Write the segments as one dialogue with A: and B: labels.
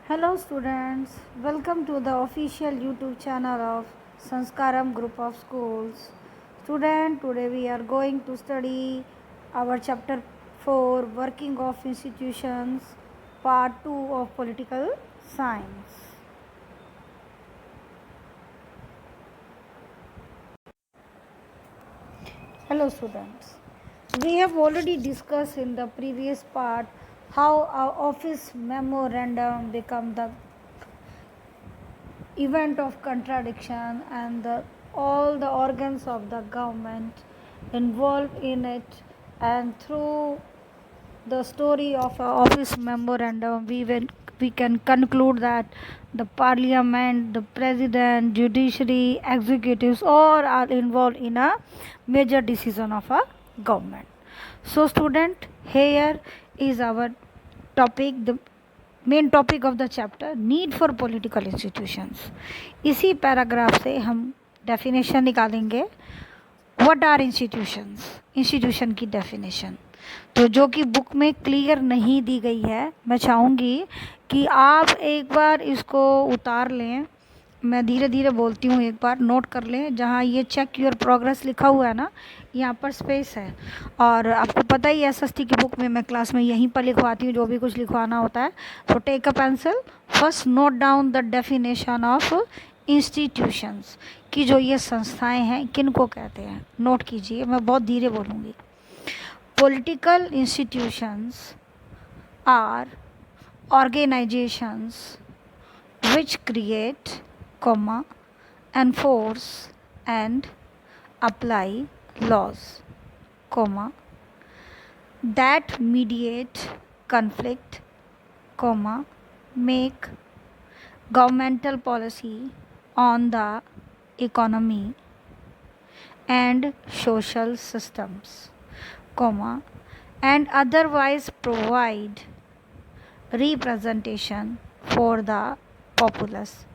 A: Hello students, welcome to the official YouTube channel of Sanskaram Group of Schools. Student, today we are going to study our chapter 4 Working of Institutions part 2 of Political Science. Hello students. We have already discussed in the previous part how our office memorandum become the event of contradiction and all the organs of the government involved in it, and through the story of our office memorandum we can conclude that the parliament, the president, judiciary, executives all are involved in a major decision of a government. So student, here is our topic, the main topic of the chapter need for political institutions. इसी paragraph से हम definition निकालेंगे. What are institutions, institution की definition तो जो कि book में clear नहीं दी गई है. मैं चाहूँगी कि आप एक बार इसको उतार लें. मैं धीरे धीरे बोलती हूँ, एक बार नोट कर लें. जहाँ ये चेक योर प्रोग्रेस लिखा हुआ है ना, यहाँ पर स्पेस है. और आपको पता ही है एसएसटी की बुक में मैं क्लास में यहीं पर लिखवाती हूँ जो भी कुछ लिखवाना होता है. तो take a pencil, first note down the definition of institutions कि जो ये संस्थाएं हैं किन को कहते हैं. नोट कीजिए, मैं बहुत धीरे बोलूँगी. Political institutions are organisations which create, enforce and apply laws, that mediate conflict, make governmental policy on the economy and social systems, and otherwise provide representation for the populace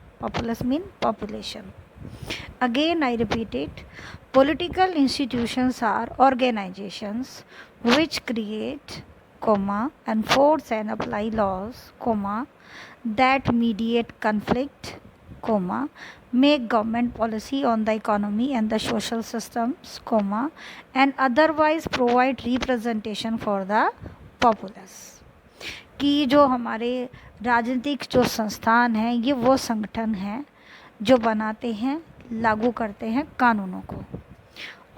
A: mean population. Again I repeat it, political institutions are organizations which create, enforce and apply laws, that mediate conflict, make government policy on the economy and the social systems, and otherwise provide representation for the populace. कि जो हमारे राजनीतिक जो संस्थान हैं ये वो संगठन हैं जो बनाते हैं, लागू करते हैं कानूनों को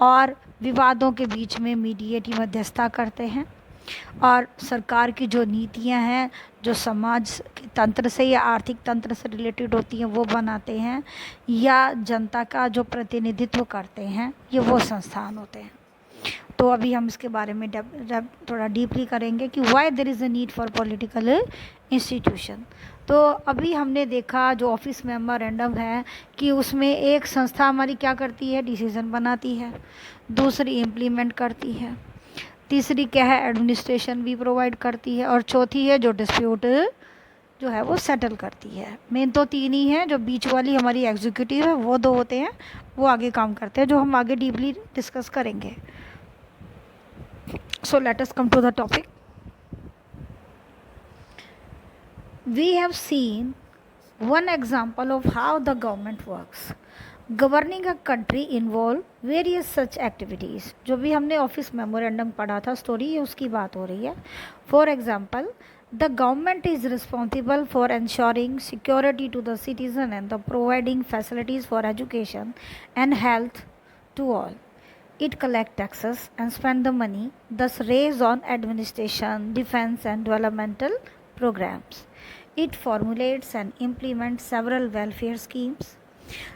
A: और विवादों के बीच में मीडिएट मध्यस्थता करते हैं, और सरकार की जो नीतियां हैं जो समाज के तंत्र से या आर्थिक तंत्र से रिलेटेड होती हैं वो बनाते हैं, या जनता का जो प्रतिनिधित्व करते हैं ये वो संस्थान होते हैं. तो अभी हम इसके बारे में थोड़ा डीपली करेंगे कि why there is a need for political institution. तो अभी हमने देखा जो ऑफिस मेमोरेंडम है कि उसमें एक संस्था हमारी क्या करती है, डिसीज़न बनाती है. दूसरी इम्प्लीमेंट करती है. तीसरी क्या है, एडमिनिस्ट्रेशन भी प्रोवाइड करती है. और चौथी है जो डिस्प्यूट जो है वो सेटल करती है. मेन तो तीन ही हैं. जो बीच वाली हमारी एग्जीक्यूटिव है वो दो होते हैं, वो आगे काम करते हैं जो हम आगे डीपली डिस्कस करेंगे. So let us come to the topic. We have seen one example of how the government works. Governing a country involve various such activities. जो भी हमने ऑफिस मेमोरेंडम पढ़ा था स्टोरी, उसकी बात हो रही है. For example, the government is responsible for ensuring security to the citizen and the providing facilities for education and health to all. It collects taxes and spends the money, thus raise on administration, defense and developmental programs. It formulates and implements several welfare schemes.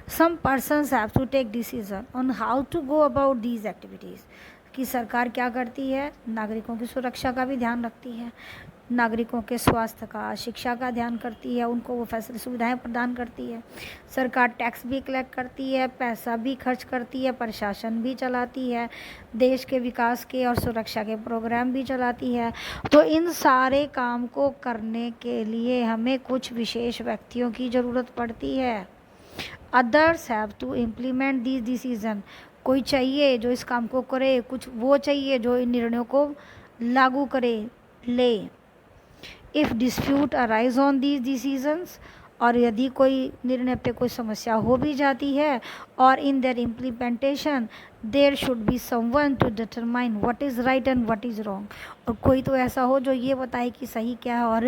A: Some persons have to take decision on how to go about these activities. कि सरकार क्या करती है, नागरिकों की सुरक्षा का भी ध्यान रखती है, नागरिकों के स्वास्थ्य का, शिक्षा का ध्यान करती है, उनको वो फैसिलिटी सुविधाएं प्रदान करती है. सरकार टैक्स भी कलेक्ट करती है, पैसा भी खर्च करती है, प्रशासन भी चलाती है, देश के विकास के और सुरक्षा के प्रोग्राम भी चलाती है. तो इन सारे काम को करने के लिए हमें कुछ विशेष व्यक्तियों की ज़रूरत पड़ती है. Others have to implement this decision. कोई चाहिए जो इस काम को करे, कुछ वो चाहिए जो इन निर्णयों को लागू करे, ले. If dispute arise on these decisions, और यदि कोई निर्णय पे कोई समस्या हो भी जाती है, और in their implementation there should be someone to determine what is right and what is wrong, और कोई तो ऐसा हो जो ये बताए कि सही क्या है और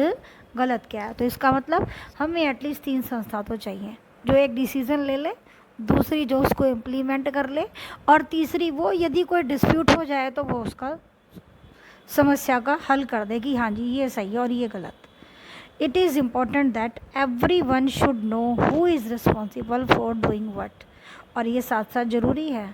A: गलत क्या है। तो इसका मतलब हमें एटलीस्ट 3 संस्था तो चाहिए, जो एक डिसीज़न ले ले, दूसरी जो उसको इम्प्लीमेंट कर ले, और तीसरी वो यदि कोई डिस्प्यूट हो जाए तो वो उसका समस्या का हल कर दे कि हाँ जी ये सही है और ये गलत। It is important that every one should know who is responsible for doing what, और ये साथ साथ ज़रूरी है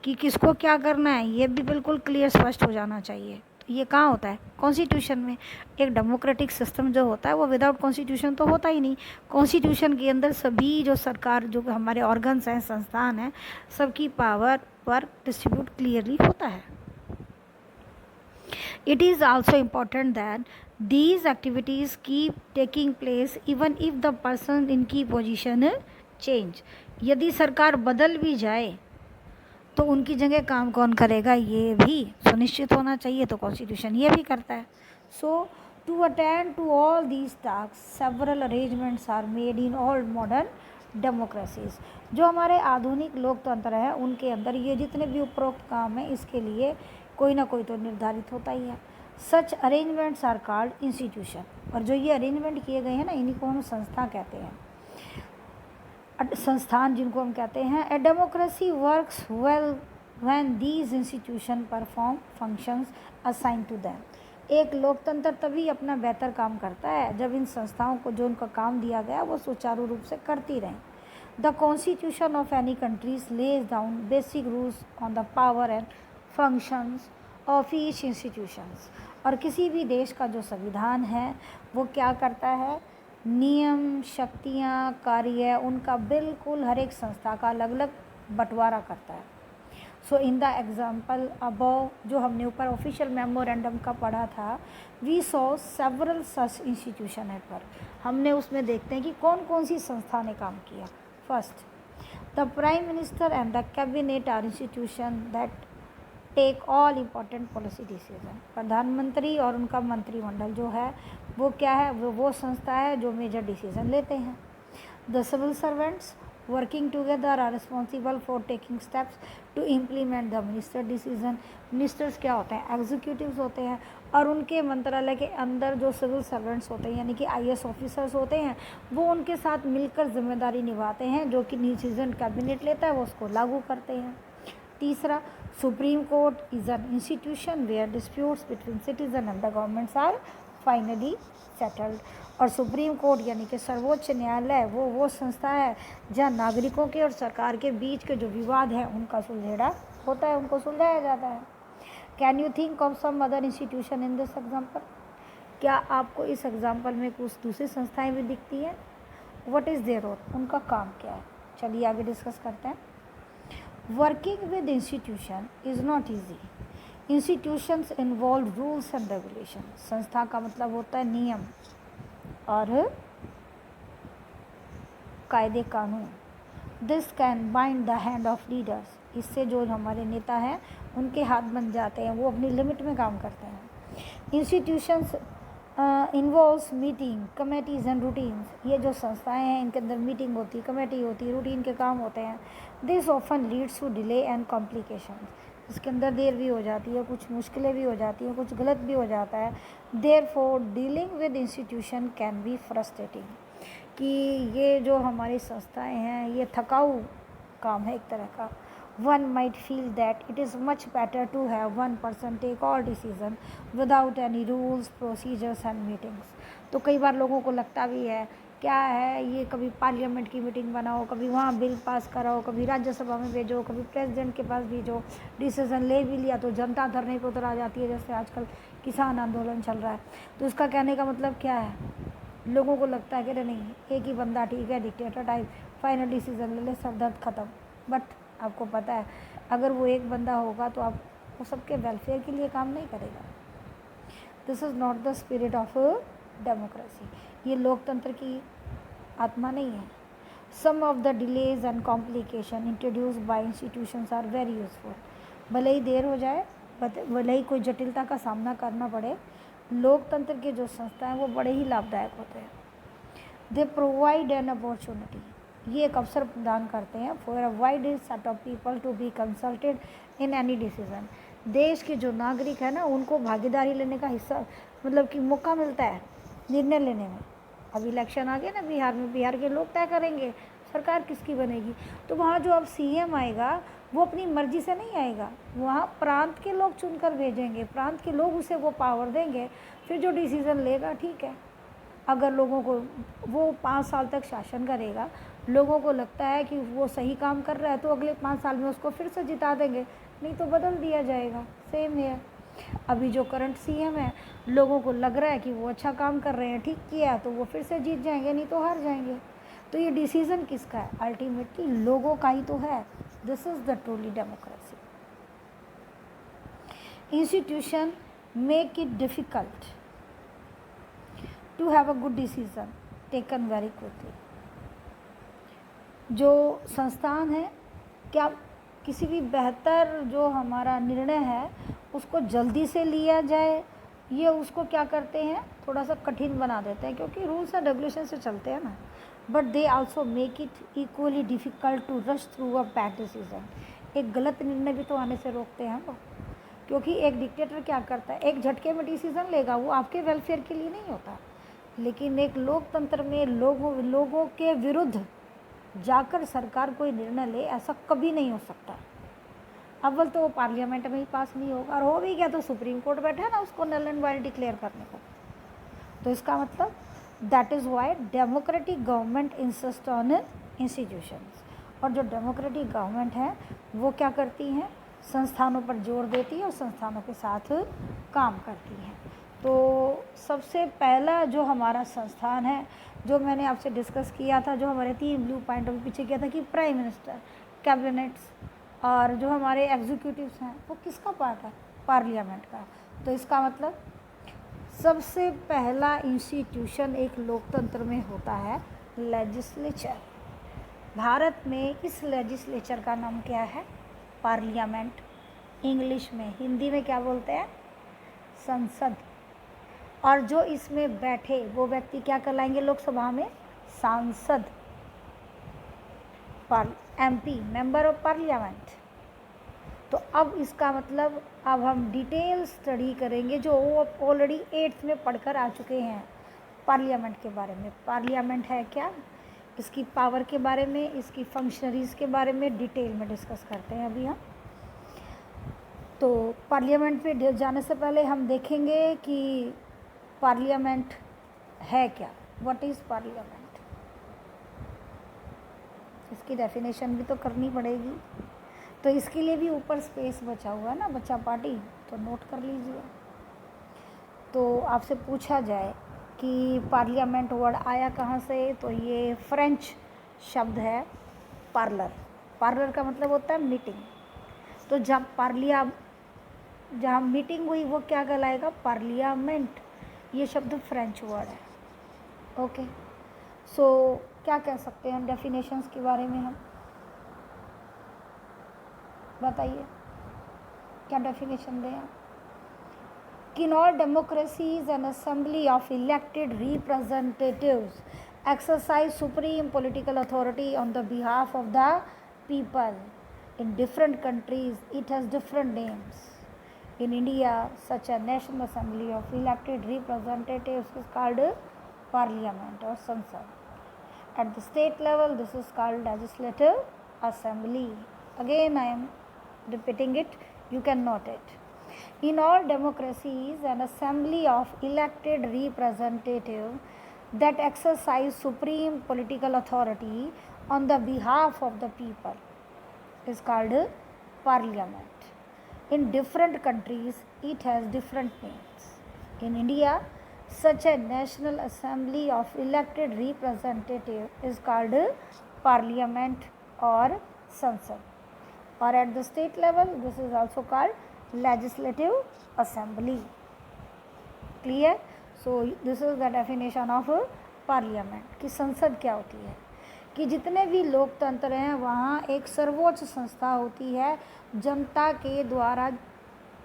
A: कि किसको क्या करना है ये भी बिल्कुल क्लियर स्पष्ट हो जाना चाहिए। तो ये कहाँ होता है? कॉन्स्टिट्यूशन में। एक डेमोक्रेटिक सिस्टम जो होता है वो विदाउट कॉन्स्टिट्यूशन तो होता ही नहीं। कॉन्स्टिट्यूशन के अंदर सभी जो सरकार, जो हमारे ऑर्गन्स हैं, संस्थान हैं, सबकी पावर वर्क डिस्ट्रीब्यूट क्लियरली होता है। It is also important that these activities keep taking place even if the person in key position change. यदि सरकार बदल भी जाए तो उनकी जगह काम कौन करेगा ये भी सुनिश्चित होना चाहिए, तो कॉन्स्टिट्यूशन ये भी करता है। So to attend to all these task several arrangements are made in all modern democracies. जो हमारे आधुनिक लोकतंत्र है उनके अंदर ये जितने भी उपरोक्त काम हैं इसके लिए कोई ना कोई तो निर्धारित होता ही है। सच अरेंजमेंट्स आर कॉल्ड इंस्टीट्यूशन, और जो ये अरेंजमेंट किए गए हैं ना इन्हीं को हम संस्था कहते हैं, संस्थान जिनको हम कहते हैं। A democracy works well when these institution perform functions assign to them. एक लोकतंत्र तभी अपना बेहतर काम करता है जब इन संस्थाओं को जो उनका काम दिया गया वो सुचारू रूप से करती रहें। The constitution of any countries lays down basic rules on the power and functions of each institutions. और किसी भी देश का जो संविधान है वो क्या करता है, नियम, शक्तियाँ, कार्य उनका बिल्कुल हर एक संस्था का अलग अलग बंटवारा करता है। So in the example above जो हमने ऊपर ऑफिशियल मेमोरेंडम का पढ़ा था, we saw several such institution at work. हमने उसमें देखते हैं कि कौन कौन सी संस्था ने काम किया। First, the prime minister and the cabinet are institution that take all important policy decision. प्रधानमंत्री और उनका मंत्रिमंडल जो है वो क्या है, वो संस्था है जो मेजर डिसीजन लेते हैं। The civil servants working together are responsible for taking steps to implement the minister decision. Ministers क्या होते हैं, एग्जीक्यूटिव्स होते हैं, और उनके मंत्रालय के अंदर जो सिविल सर्वेंट्स होते हैं यानी कि IAS ऑफिसर्स होते हैं वो उनके साथ मिलकर जिम्मेदारी निभाते हैं, जो कि डिसीजन कैबिनेट लेता है वो उसको लागू करते हैं। तीसरा, supreme court is an institution where disputes between citizen and the governments are finally settled. और सुप्रीम कोर्ट यानी कि सर्वोच्च न्यायालय वो संस्था है जहाँ नागरिकों के और सरकार के बीच के जो विवाद हैं उनका सुलझेड़ा होता है, उनको सुलझाया जाता है। Can you think of some other institution in this example? क्या आपको इस एग्जाम्पल में कुछ दूसरी संस्थाएं भी दिखती हैं? व्हाट इज़ देयर रोल, उनका काम क्या है? चलिए आगे डिस्कस करते हैं। Working with institution is not easy. Institutions involve rules and regulations. संस्था का मतलब होता है नियम और कायदे कानून। This can bind the hand of leaders. इससे जो हमारे नेता हैं उनके हाथ बन जाते हैं, वो अपनी लिमिट में काम करते हैं। Institutions involves meeting, committees and routines. ये जो संस्थाएं हैं इनके अंदर मीटिंग होती है, कमेटी होती है, रूटीन के काम होते हैं। This often leads to delay and complication. इसके अंदर देर भी हो जाती है, कुछ मुश्किलें भी हो जाती हैं, कुछ गलत भी हो जाता है। Therefore dealing with institution can be frustrating. कि ये जो हमारी संस्थाएं हैं ये थकाऊ काम है एक तरह का। One might feel that it is much better to have one person take all decision without any rules, procedures and meetings. तो कई बार लोगों को लगता भी है क्या है ये, कभी पार्लियामेंट की मीटिंग बनाओ, कभी वहाँ बिल पास कराओ, कभी राज्यसभा में भेजो, कभी प्रेसिडेंट के पास भेजो, डिसीजन ले भी लिया तो जनता धरने पर उतर आ जाती है, जैसे आजकल किसान आंदोलन चल रहा है। तो उसका कहने का मतलब क्या है, लोगों को लगता है कि अरे नहीं एक ही बंदा ठीक है, डिक्टेटर टाइप, फाइनल डिसीजन ले ले, सब दर्द ख़त्म। बट आपको पता है अगर वो एक बंदा होगा तो आप वो सबके वेलफेयर के लिए काम नहीं करेगा। This is not the spirit of democracy. ये लोकतंत्र की आत्मा नहीं है। Some of the delays and complication introduce by institutions are very useful. भले ही देर हो जाए, भले ही कोई जटिलता का सामना करना पड़े, लोकतंत्र के जो संस्था हैं वो बड़े ही लाभदायक होते हैं। दे प्रोवाइड एन अपॉर्चुनिटी, ये एक अवसर प्रदान करते हैं for a wide set of people to be consulted in any decision. देश के जो नागरिक है ना, उनको भागीदारी लेने का हिस्सा मतलब कि मौका मिलता है निर्णय लेने में। अब इलेक्शन आ गया ना बिहार में, बिहार के लोग तय करेंगे सरकार किसकी बनेगी। तो वहाँ जो अब सीएम आएगा वो अपनी मर्जी से नहीं आएगा, वहाँ प्रांत के लोग चुनकर भेजेंगे, प्रांत के लोग उसे वो पावर देंगे, फिर जो डिसीज़न लेगा ठीक है। अगर लोगों को वो 5 साल तक शासन करेगा, लोगों को लगता है कि वो सही काम कर रहा है तो अगले 5 साल में उसको फिर से जिता देंगे, नहीं तो बदल दिया जाएगा। सेम है, अभी जो करंट सीएम है लोगों को लग रहा है कि वो अच्छा काम कर रहे हैं, ठीक किया, तो वो फिर से जीत जाएंगे, नहीं तो हार जाएंगे। तो ये डिसीज़न किसका है? अल्टीमेटली लोगों का ही तो है। This is the truly democracy. Institution make it difficult to have a good decision taken very quickly. जो संस्थान है, क्या किसी भी बेहतर जो हमारा निर्णय है उसको जल्दी से लिया जाए, ये उसको क्या करते हैं, थोड़ा सा कठिन बना देते हैं, क्योंकि रूल्स एंड रेगुलेशन से चलते हैं ना। But they also make it equally difficult to rush through a bad decision. एक गलत निर्णय भी तो आने से रोकते हैं वो, क्योंकि एक डिक्टेटर क्या करता है, एक झटके में डिसीज़न लेगा, वो आपके वेलफेयर के लिए नहीं होता। लेकिन एक लोकतंत्र में लोगों के विरुद्ध जाकर सरकार कोई निर्णय ले, ऐसा कभी नहीं हो सकता। अव्वल तो वो पार्लियामेंट में ही पास नहीं होगा, और हो भी गया तो सुप्रीम कोर्ट बैठा है ना उसको नल एंड वाइड डिक्लेयर करने को। तो इसका मतलब that is Y democratic government insist on institutions. और जो डेमोक्रेटिक गवर्नमेंट है वो क्या करती हैं, संस्थानों पर जोर देती है और संस्थानों के साथ काम करती हैं। तो सबसे पहला जो हमारा संस्थान है, जो मैंने आपसे डिस्कस किया था, जो हमारे 3 ब्लू पॉइंट अभी पीछे किया था कि प्राइम मिनिस्टर, कैबिनेट्स और जो हमारे एग्जीक्यूटिव्स हैं वो किसका पार्ट है, पार्लियामेंट का। तो इसका मतलब सबसे पहला इंस्टीट्यूशन एक लोकतंत्र में होता है लेजिस्लेचर। भारत में इस लेजिस्लेचर का नाम क्या है, पार्लियामेंट। इंग्लिश में, हिंदी में क्या बोलते हैं, संसद। और जो इसमें बैठे वो व्यक्ति क्या कहलाएंगे लोकसभा में, सांसद, एमपी, मेंबर ऑफ पार्लियामेंट। तो अब इसका मतलब अब हम डिटेल स्टडी करेंगे, जो ऑलरेडी 8th में पढ़कर आ चुके हैं पार्लियामेंट के बारे में। पार्लियामेंट है क्या, इसकी पावर के बारे में, इसकी फंक्शनरीज़ के बारे में डिटेल में डिस्कस करते हैं अभी हम। तो पार्लियामेंट पे जाने से पहले हम देखेंगे कि पार्लियामेंट है क्या, व्हाट इज़ पार्लियामेंट। इसकी डेफिनेशन भी तो करनी पड़ेगी, तो इसके लिए भी ऊपर स्पेस बचा हुआ है ना बच्चा पार्टी, तो नोट कर लीजिए। तो आपसे पूछा जाए कि पार्लियामेंट वर्ड आया कहाँ से, तो ये फ्रेंच शब्द है पार्लर। पार्लर का मतलब होता है मीटिंग। तो जहाँ मीटिंग हुई वो क्या कहलाएगा, पार्लियामेंट। ये शब्द फ्रेंच वर्ड है। ओके, सो क्या कह सकते हैं डेफिनेशंस के बारे में, हम बताइए क्या डेफिनेशन दें। In all democracies, an assembly of elected representatives exercise supreme political authority on the behalf of the people. In different countries, it has different names. In India, such a national assembly of elected representatives is called parliament or Sansad. At the state level, this is called legislative assembly. Again, I am repeating it, you can note it. In all democracies, an assembly of elected representatives that exercise supreme political authority on the behalf of the people is called parliament. In different countries, it has different names. In India, such a national assembly of elected representatives is called parliament or Sansad. Or at the state level, this is also called legislative assembly. Clear? So this is the definition of parliament कि संसद क्या होती है, कि जितने भी लोकतंत्र हैं वहाँ एक सर्वोच्च संस्था होती है जनता के द्वारा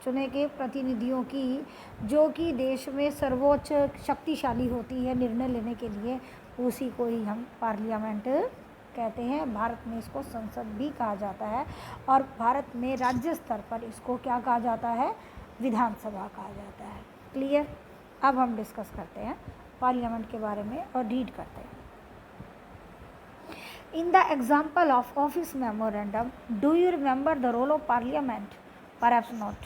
A: चुने गए प्रतिनिधियों की, जो कि देश में सर्वोच्च शक्तिशाली होती है निर्णय लेने के लिए, उसी को ही हम पार्लियामेंट कहते हैं। भारत में इसको संसद भी कहा जाता है और भारत में राज्य स्तर पर इसको क्या कहा जाता है, विधानसभा कहा जाता है। क्लियर। अब हम डिस्कस करते हैं पार्लियामेंट के बारे में और रीड करते हैं। In the example of office memorandum, do you remember the role of parliament? Perhaps not.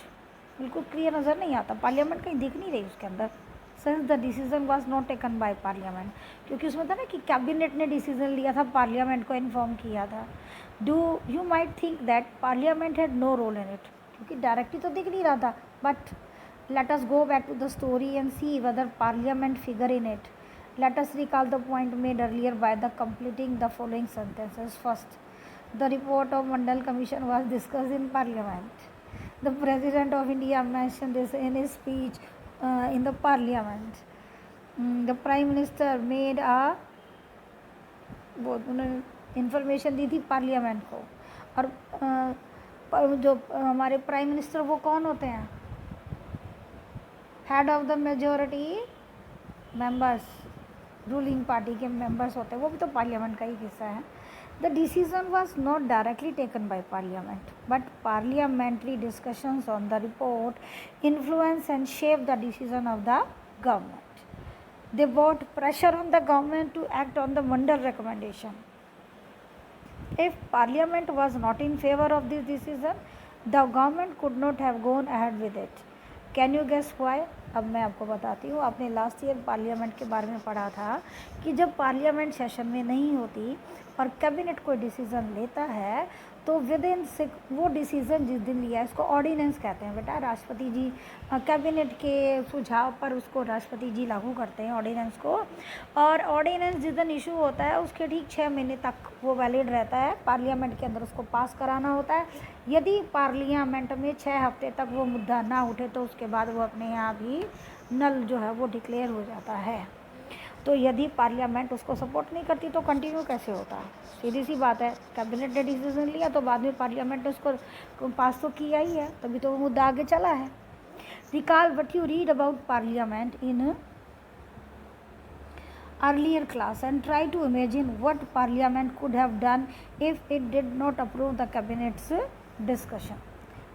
A: बिल्कुल क्लियर नज़र नहीं आता, पार्लियामेंट कहीं दिख नहीं रही उसके अंदर। Since the decision was not taken by parliament, क्योंकि उसमें था ना कि कैबिनेट ने डिसीजन लिया था, पार्लियामेंट को इन्फॉर्म किया था। Do you might think that parliament had no role in it, क्योंकि डायरेक्टली तो दिख नहीं रहा था। But let us go back to the story and see whether parliament figure in it. Let us recall the point made earlier by the completing the following sentences. First, the report of Mandal Commission was discussed in parliament. The President of India mentioned this in his speech in the parliament. The Prime Minister made a उन्होंने information दी थी parliament को। और जो हमारे prime minister वो कौन होते हैं? Head of the majority members, ruling party के मेंबर्स होते हैं, वो भी तो पार्लियामेंट का ही हिस्सा है। The decision was not directly taken by parliament, but parliamentary discussions on the report influence and shape the decision of the government. They brought pressure on the government to act on the Mandal recommendation. If Parliament was not in favor of this decision, the government could not have gone ahead with it. Can you guess why? अब मैं आपको बताती हूँ। आपने last year parliament के बारे में पढ़ा था कि जब पार्लियामेंट सेशन में नहीं होती और कैबिनेट कोई डिसीज़न लेता है तो विद इन वो डिसीज़न जिस दिन लिया है इसको ऑर्डिनेंस कहते हैं बेटा। राष्ट्रपति जी कैबिनेट के सुझाव पर उसको राष्ट्रपति जी लागू करते हैं ऑर्डिनेंस को, और ऑर्डिनेंस जिस दिन इशू होता है उसके ठीक 6 महीने तक वो वैलिड रहता है। पार्लियामेंट के अंदर उसको पास कराना होता है। यदि पार्लियामेंट में 6 हफ्ते तक वो मुद्दा ना उठे तो उसके बाद वो अपने आप ही नल जो है वो डिक्लेयर हो जाता है। तो यदि पार्लियामेंट उसको सपोर्ट नहीं करती तो कंटिन्यू कैसे होता है? सीधी सी बात है, कैबिनेट ने डिसीजन लिया तो बाद में पार्लियामेंट ने उसको पास तो किया ही है, तभी तो वो मुद्दा आगे चला है। Recall what you read about parliament in earlier class and try to imagine what parliament could have done if it did not approve the cabinet's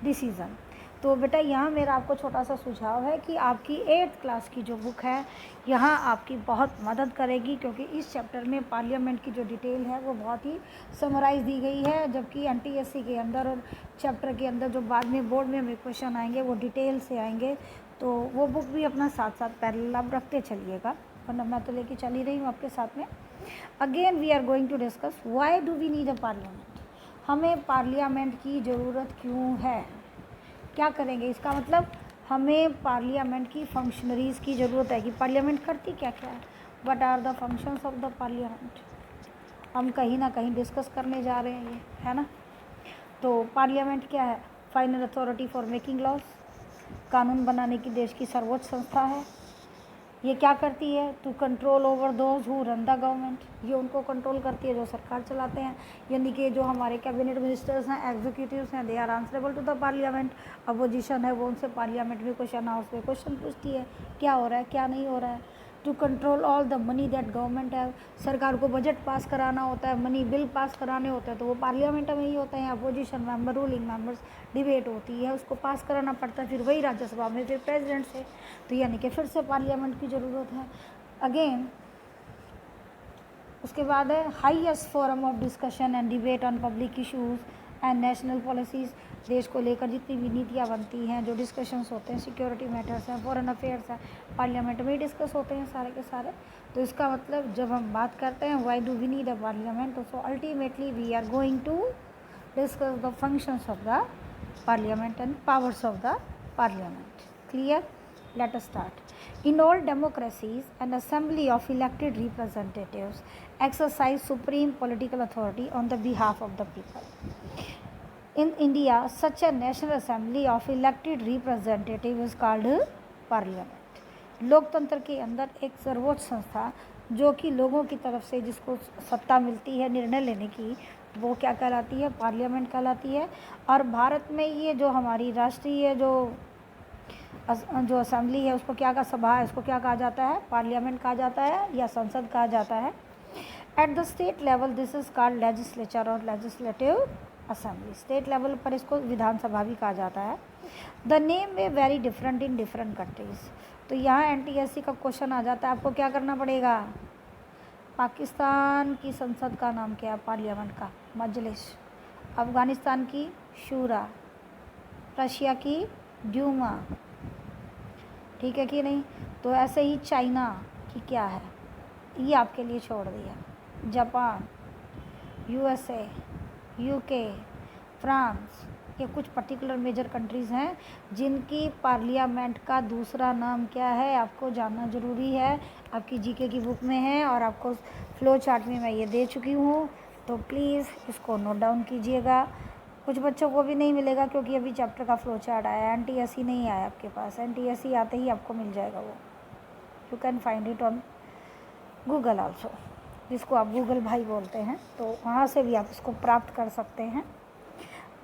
A: decision. तो बेटा यहाँ मेरा आपको छोटा सा सुझाव है कि आपकी 8th क्लास की जो बुक है यहाँ आपकी बहुत मदद करेगी, क्योंकि इस चैप्टर में पार्लियामेंट की जो डिटेल है वो बहुत ही समराइज दी गई है, जबकि एनटीएससी के अंदर और चैप्टर के अंदर जो बाद में बोर्ड में हमें क्वेश्चन आएंगे वो डिटेल से आएंगे। तो वो बुक भी अपना साथ साथ पैरेलल आप रखते चलिएगा, वरना मैं तो लेके चल ही रही हूँ आपके साथ में। Again we are going to discuss why do we need a parliament. हमें पार्लियामेंट की ज़रूरत क्यों है, क्या करेंगे इसका मतलब हमें पार्लियामेंट की फंक्शनरीज़ की ज़रूरत है कि पार्लियामेंट करती क्या क्या है, what are the functions of the parliament. हम कहीं ना कहीं डिस्कस करने जा रहे हैं ये, है ना। तो पार्लियामेंट क्या है? Final authority for making laws, कानून बनाने की देश की सर्वोच्च संस्था है। ये क्या करती है? To control over those who run the government, ये उनको कंट्रोल करती है जो सरकार चलाते हैं, यानी कि जो हमारे कैबिनेट मिनिस्टर्स हैं, एग्जीक्यूटिव्स हैं, they are answerable to the parliament. Opposition है वो उनसे पार्लियामेंट में क्वेश्चन हाउस में क्वेश्चन पूछती है क्या हो रहा है क्या नहीं हो रहा है। To control all the money that government है, सरकार को बजट पास कराना होता है, मनी बिल पास कराने होते हैं तो वो पार्लियामेंट में ही होते हैं। Opposition member, ruling members, debate होती है, उसको पास कराना पड़ता है, फिर वही राज्यसभा में फिर प्रेसिडेंट से, तो यानी कि फिर से पार्लियामेंट की ज़रूरत है। अगेन उसके बाद है highest forum of discussion and debate on public issues and national policies. देश को लेकर जितनी भी नीतियाँ बनती हैं, जो डिस्कशंस होते हैं, सिक्योरिटी मैटर्स हैं, फॉरेन अफेयर्स हैं, पार्लियामेंट में ही डिस्कस होते हैं सारे के सारे। तो इसका मतलब जब हम बात करते हैं why do we need a parliament, so ultimately we are going to discuss the functions of the parliament and powers of the parliament. Clear? Let us start. In all democracies, an assembly of elected representatives exercise supreme political authority on the behalf of the people. In India, such a national assembly of elected representatives is called parliament. लोकतंत्र के अंदर एक सर्वोच्च संस्था जो कि लोगों की तरफ से जिसको सत्ता मिलती है निर्णय लेने की, वो क्या कहलाती है? पार्लियामेंट कहलाती है। और भारत में ये जो हमारी राष्ट्रीय जो जो असेंबली है उसको क्या कहा, सभा है, उसको क्या कहा जाता है, पार्लियामेंट कहा जाता है या संसद कहा जाता है। At the state level this is called legislature और लेजिस्लेटिव असेंबली। स्टेट लेवल पर इसको विधानसभा भी कहा जाता है। द नेम में very different in different countries. तो यहाँ NTSC का क्वेश्चन आ जाता है, आपको क्या करना पड़ेगा, पाकिस्तान की संसद का नाम क्या है, पार्लियामेंट का मजलिस, अफ़गानिस्तान की शूरा, रशिया की ड्यूमा, ठीक है कि नहीं। तो ऐसे ही चाइना की क्या है, ये आपके लिए छोड़ दिया। जापान, USA, UK, फ्रांस, ये कुछ पर्टिकुलर मेजर कंट्रीज़ हैं जिनकी पार्लियामेंट का दूसरा नाम क्या है, आपको जानना ज़रूरी है। आपकी GK की बुक में है और आपको फ्लो चार्ट में मैं ये दे चुकी हूँ, तो प्लीज़ इसको नोट डाउन कीजिएगा। कुछ बच्चों को भी नहीं मिलेगा क्योंकि अभी चैप्टर का फ्लो चार्ट आया, NTSC नहीं आया आपके पास। NTSC आते ही आपको मिल जाएगा वो। You can find it on Google also, जिसको आप गूगल भाई बोलते हैं, तो वहाँ से भी आप इसको प्राप्त कर सकते हैं।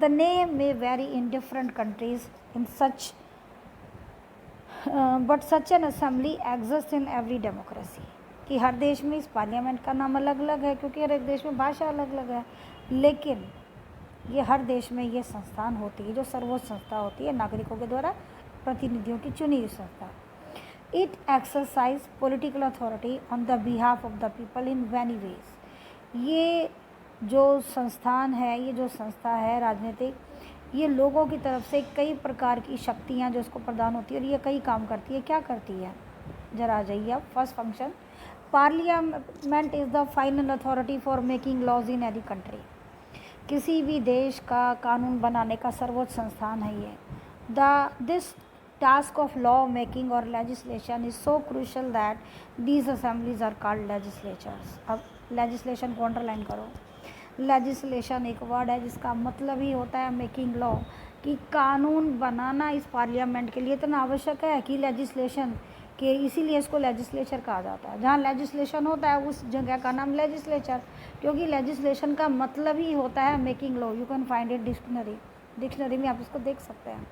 A: The name may very in different countries in such but such an assembly exist in every democracy. कि हर देश में इस पार्लियामेंट का नाम अलग अलग है क्योंकि हर एक देश में भाषा अलग अलग है, लेकिन ये हर देश में ये संस्थान होती है जो सर्वोच्च संस्था होती है, नागरिकों के द्वारा प्रतिनिधियों की चुनी हुई संस्था। It exercise political authority on the behalf of the people in many ways. ये जो संस्थान है, ये जो संस्था है राजनीतिक, ये लोगों की तरफ से कई प्रकार की शक्तियाँ जो इसको प्रदान होती है और ये कई काम करती है। क्या करती है, जरा आ जाइए आप। First function, parliament is the final authority for making laws in any country. किसी भी देश का कानून बनाने का सर्वोच्च संस्थान है ये। This task of law making or legislation is so crucial that these assemblies are called legislatures। अब legislation को अंडरलाइन करो। legislation एक वर्ड है जिसका मतलब ही होता है मेकिंग लॉ, कि कानून बनाना इस पार्लियामेंट के लिए इतना आवश्यक है कि legislation के, इसीलिए इसको लेजिस्लेचर कहा जाता है। जहाँ लेजिस्लेशन होता है उस जगह का नाम लेजिस्लेचर, क्योंकि लेजिस्लेशन का मतलब ही होता है making law. You can find it dictionary में आप इसको देख सकते हैं।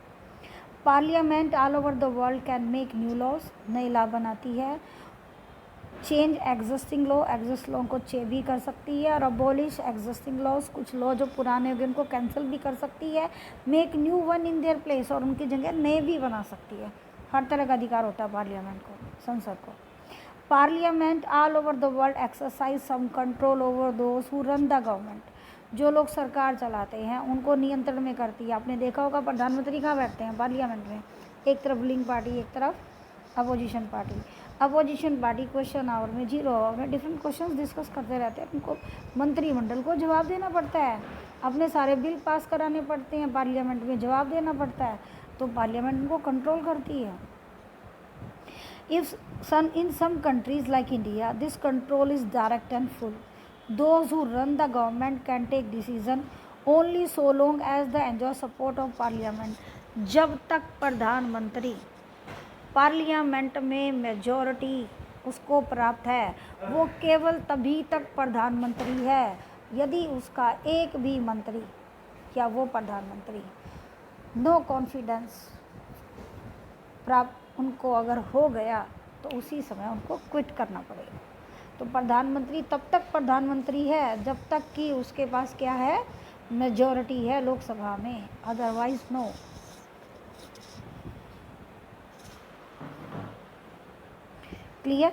A: Parliament all over the world can make new laws, नई लॉ बनाती है। Change existing law, exist law को चेंज भी कर सकती है। और अबॉलिश एग्जिस्टिंग लॉज, कुछ लॉ जो पुराने हो गए उनको कैंसिल भी कर सकती है। Make new one in their place, और उनकी जगह नए भी बना सकती है। हर तरह का अधिकार होता है पार्लियामेंट को, संसद को। Parliament all over the world exercise some control over those who run the government. जो लोग सरकार चलाते हैं उनको नियंत्रण में करती है। आपने देखा होगा प्रधानमंत्री कहाँ बैठते हैं, पार्लियामेंट में। एक तरफ रूलिंग पार्टी, एक तरफ opposition party. Opposition party question hour में, 0 आवर में डिफरेंट क्वेश्चन डिस्कस करते रहते हैं। उनको मंत्रिमंडल को जवाब देना पड़ता है, अपने सारे बिल पास कराने पड़ते हैं, पार्लियामेंट में जवाब देना पड़ता है, तो पार्लियामेंट उनको कंट्रोल करती है। In some countries like India, this control is direct and full. Those who run the government can take decision only so long as they enjoy support of parliament। जब तक प्रधानमंत्री पार्लियामेंट में majority उसको प्राप्त है, वो केवल तभी तक प्रधानमंत्री है यदि उसका एक भी मंत्री या वो प्रधानमंत्री नो कॉन्फिडेंस प्राप्त उनको अगर हो गया तो उसी समय उनको क्विट करना पड़ेगा। तो प्रधानमंत्री तब तक प्रधानमंत्री है जब तक कि उसके पास क्या है, मेजॉरिटी है लोकसभा में, otherwise no. Clear?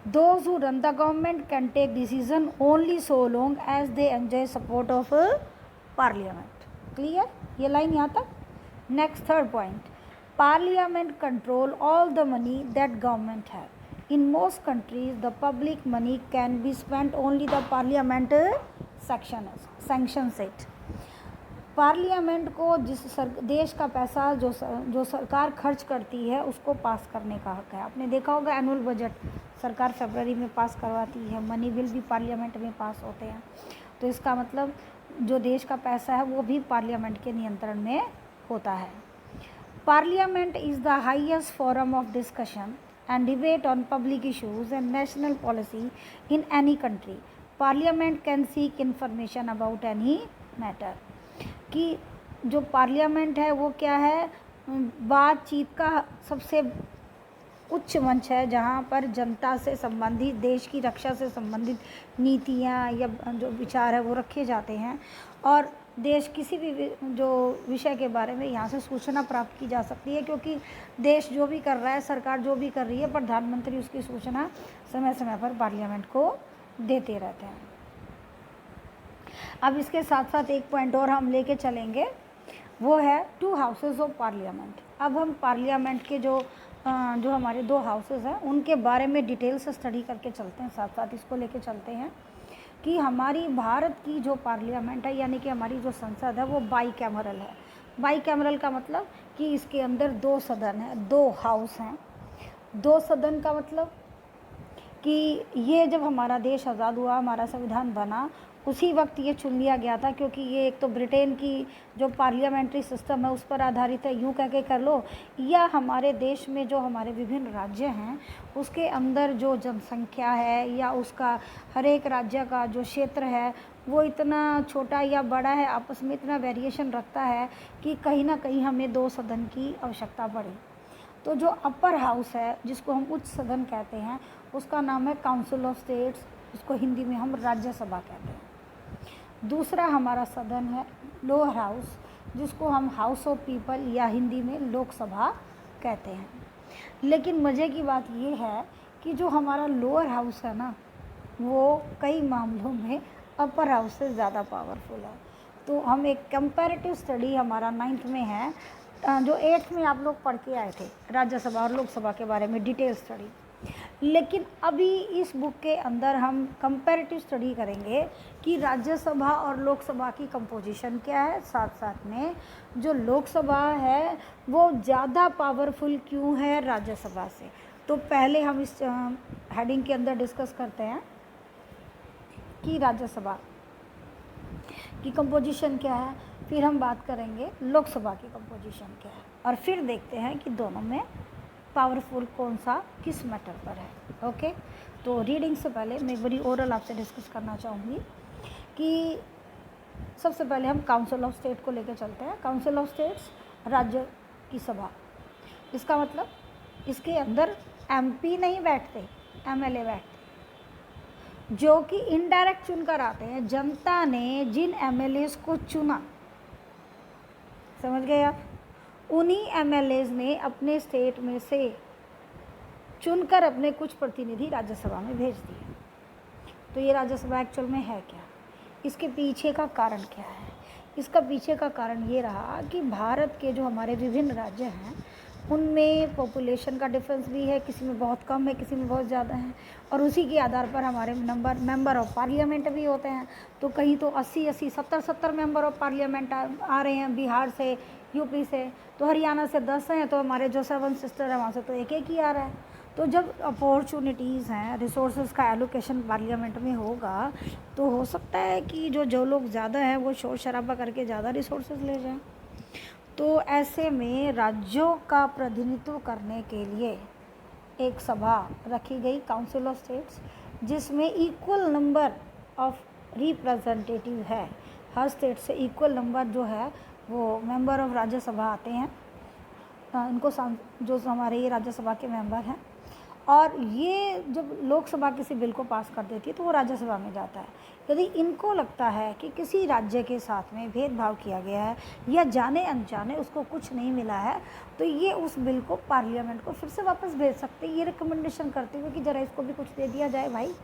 A: Those who run the government can take decision only so long as they enjoy support of parliament। Clear? ये लाइन यहाँ तक। Next third point, Parliament control all the money that government have. In most countries, the public money can be spent only the parliament sanctions it। Parliament को जिस देश का पैसा जो सरकार खर्च करती है उसको पास करने का हक है। आपने देखा होगा एनुअल बजट सरकार फरवरी में पास करवाती है, मनी बिल भी पार्लियामेंट में पास होते हैं। तो इसका मतलब जो देश का पैसा है वो भी पार्लियामेंट के नियंत्रण में होता है। Parliament is the highest forum of discussion and debate on public issues and national policy in any country। Parliament can seek information about any matter। कि जो पार्लियामेंट है वो क्या है, बातचीत का सबसे उच्च मंच है, जहाँ पर जनता से संबंधित, देश की रक्षा से संबंधित नीतियाँ या जो विचार है वो रखे जाते हैं, और देश किसी भी जो विषय के बारे में यहाँ से सूचना प्राप्त की जा सकती है, क्योंकि देश जो भी कर रहा है, सरकार जो भी कर रही है, प्रधानमंत्री उसकी सूचना समय समय पर पार्लियामेंट को देते रहते हैं। अब इसके साथ साथ एक पॉइंट और हम लेके चलेंगे, वो है 2 हाउसेज ऑफ पार्लियामेंट। अब हम पार्लियामेंट के जो हमारे 2 हाउसेज हैं उनके बारे में डिटेल से स्टडी करके चलते हैं, साथ साथ इसको लेके चलते हैं कि हमारी भारत की जो पार्लियामेंट है, यानी कि हमारी जो संसद है, वो बाई कैमरल है। बाई कैमरल का मतलब कि इसके अंदर 2 सदन हैं, 2 हाउस हैं। 2 सदन का मतलब कि ये जब हमारा देश आज़ाद हुआ, हमारा संविधान बना, उसी वक्त ये चुन लिया गया था, क्योंकि ये एक तो ब्रिटेन की जो पार्लियामेंट्री सिस्टम है उस पर आधारित है, यूँ कह के कर लो, या हमारे देश में जो हमारे विभिन्न राज्य हैं उसके अंदर जो जनसंख्या है या उसका हर एक राज्य का जो क्षेत्र है वो इतना छोटा या बड़ा है, आपस में इतना वेरिएशन रखता है कि कहीं ना कहीं हमें 2 सदन की आवश्यकता पड़ी। तो जो अपर हाउस है, जिसको हम उच्च सदन कहते हैं, उसका नाम है काउंसिल ऑफ स्टेट्स, जिसको हिंदी में हम राज्यसभा कहते हैं। दूसरा हमारा सदन है लोअर हाउस, जिसको हम हाउस ऑफ पीपल या हिंदी में लोकसभा कहते हैं। लेकिन मज़े की बात ये है कि जो हमारा लोअर हाउस है ना, वो कई मामलों में अपर हाउस से ज़्यादा पावरफुल है। तो हम एक कंपैरेटिव स्टडी हमारा 9th में है, जो 8th में आप लोग पढ़ के आए थे, राज्यसभा और लोकसभा के बारे में डिटेल स्टडी। लेकिन अभी इस बुक के अंदर हम कंपैरेटिव स्टडी करेंगे कि राज्यसभा और लोकसभा की कंपोजिशन क्या है, साथ साथ में जो लोकसभा है वो ज़्यादा पावरफुल क्यों है राज्यसभा से। तो पहले हम इस हेडिंग के अंदर डिस्कस करते हैं कि राज्यसभा की कंपोजिशन क्या है, फिर हम बात करेंगे लोकसभा की कंपोजिशन क्या है, और फिर देखते हैं कि दोनों में पावरफुल कौन सा किस मैटर पर है। ओके, तो रीडिंग से पहले मैं एक बड़ी ओरल आपसे डिस्कस करना चाहूँगी कि सबसे पहले हम काउंसिल ऑफ स्टेट को लेकर चलते हैं। काउंसिल ऑफ स्टेट्स राज्य की सभा, इसका मतलब इसके अंदर एमपी नहीं बैठते, एमएलए बैठते, जो कि इनडायरेक्ट चुनकर आते हैं। जनता ने जिन एमएलएस को चुना, समझ गए आप, उन्हीं एमएलएज ने अपने स्टेट में से चुनकर अपने कुछ प्रतिनिधि राज्यसभा में भेज दिए। तो ये राज्यसभा एक्चुअल में है क्या, इसके पीछे का कारण क्या है? इसका पीछे का कारण ये रहा कि भारत के जो हमारे विभिन्न राज्य हैं उनमें पॉपुलेशन का डिफरेंस भी है, किसी में बहुत कम है, किसी में बहुत ज़्यादा है, और उसी के आधार पर हमारे मेंबर ऑफ पार्लियामेंट भी होते हैं। तो कहीं तो 80-80, 70-70 मेंबर ऑफ पार्लियामेंट आ रहे हैं बिहार से, यूपी से, तो हरियाणा से 10 हैं, तो हमारे जो 7 सिस्टर है वहाँ से तो एक एक ही आ रहा है। तो जब अपॉर्चुनिटीज़ हैं, रिसोर्सेज का एलोकेशन पार्लियामेंट में होगा, तो हो सकता है कि जो लोग ज़्यादा हैं वो शोर शराबा करके ज़्यादा रिसोर्सेज ले जाएं। तो ऐसे में राज्यों का प्रतिनिधित्व करने के लिए एक सभा रखी गई, काउंसिल ऑफ स्टेट्स, जिसमें इक्वल नंबर ऑफ रिप्रेजेंटेटिव है। हर स्टेट से इक्वल नंबर जो है वो मेंबर ऑफ राज्यसभा आते हैं, इनको जो हमारे ये राज्यसभा के मेंबर हैं। और ये जब लोकसभा किसी बिल को पास कर देती है तो वो राज्यसभा में जाता है। यदि इनको लगता है कि किसी राज्य के साथ में भेदभाव किया गया है या जाने अनजाने उसको कुछ नहीं मिला है, तो ये उस बिल को पार्लियामेंट को फिर से वापस भेज सकते हैं, ये रिकमेंडेशन करते हुए कि ज़रा इसको भी कुछ दे दिया जाए, भाई